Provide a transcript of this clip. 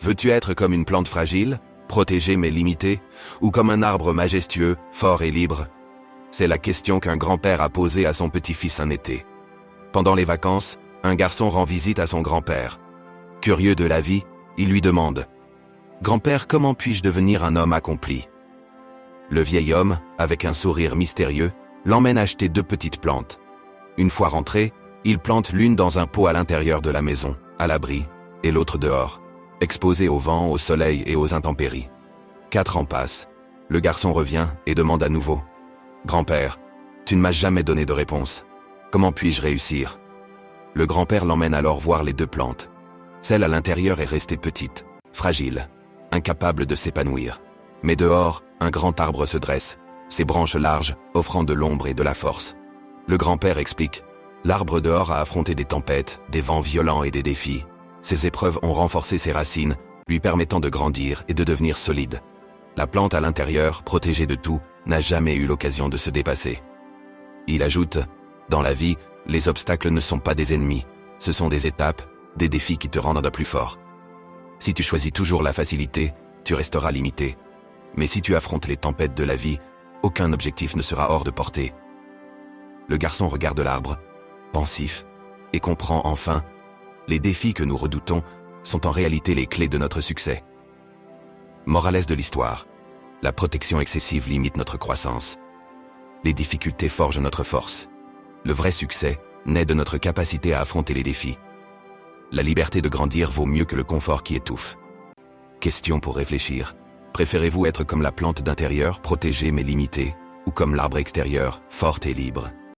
Veux-tu être comme une plante fragile, protégée mais limitée, ou comme un arbre majestueux, fort et libre? C'est la question qu'un grand-père a posée à son petit-fils un été. Pendant les vacances, un garçon rend visite à son grand-père. Curieux de la vie, il lui demande « Grand-père, comment puis-je devenir un homme accompli ?» Le vieil homme, avec un sourire mystérieux, l'emmène acheter 2 petites plantes. Une fois rentré, il plante l'une dans un pot à l'intérieur de la maison, à l'abri, et l'autre dehors, exposée au vent, au soleil et aux intempéries. 4 ans passent. Le garçon revient et demande à nouveau « Grand-père, tu ne m'as jamais donné de réponse. Comment puis-je réussir ?» Le grand-père l'emmène alors voir les 2 plantes. Celle à l'intérieur est restée petite, fragile, incapable de s'épanouir. Mais dehors, un grand arbre se dresse, ses branches larges, offrant de l'ombre et de la force. Le grand-père explique « L'arbre dehors a affronté des tempêtes, des vents violents et des défis. Ces épreuves ont renforcé ses racines, lui permettant de grandir et de devenir solide. La plante à l'intérieur, protégée de tout, n'a jamais eu l'occasion de se dépasser. » Il ajoute « Dans la vie, les obstacles ne sont pas des ennemis, ce sont des étapes, des défis qui te rendent plus fort. Si tu choisis toujours la facilité, tu resteras limité. Mais si tu affrontes les tempêtes de la vie, aucun objectif ne sera hors de portée. » Le garçon regarde l'arbre, pensif, et comprend enfin, les défis que nous redoutons sont en réalité les clés de notre succès. Morale de l'histoire. La protection excessive limite notre croissance. Les difficultés forgent notre force. Le vrai succès naît de notre capacité à affronter les défis. La liberté de grandir vaut mieux que le confort qui étouffe. Question pour réfléchir. Préférez-vous être comme la plante d'intérieur, protégée mais limitée, ou comme l'arbre extérieur, forte et libre ?